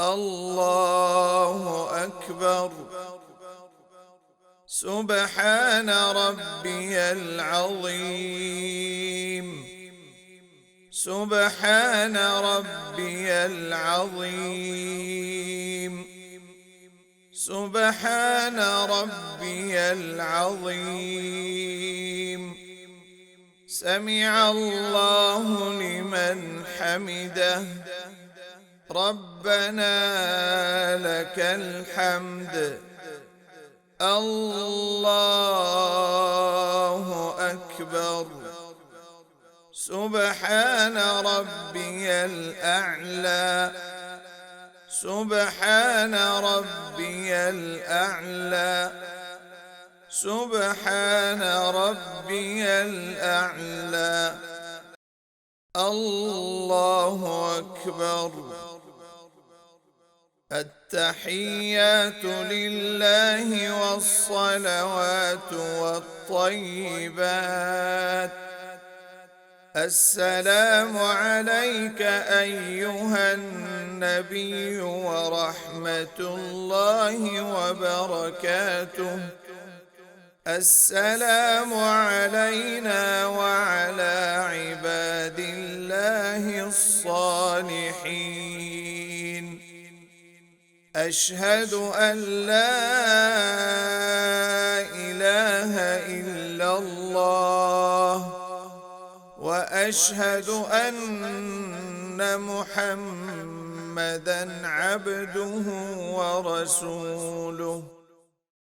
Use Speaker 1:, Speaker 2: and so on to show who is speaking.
Speaker 1: الله أكبر. سبحان ربي العظيم. سبحان ربي العظيم. سبحان ربي العظيم. سمع الله لمن حمده. ربنا لك الحمد. الله أكبر. سبحان ربي الأعلى. سبحان ربي الأعلى. سبحان ربي الأعلى. الله أكبر. التحيات لله والصلوات والطيبات. السلام عليك أيها النبي ورحمة الله وبركاته. السلام علينا وعلى عباد الله الصالحين. أشهد أن لا إله إلا الله وأشهد أن محمدًا عبده ورسوله.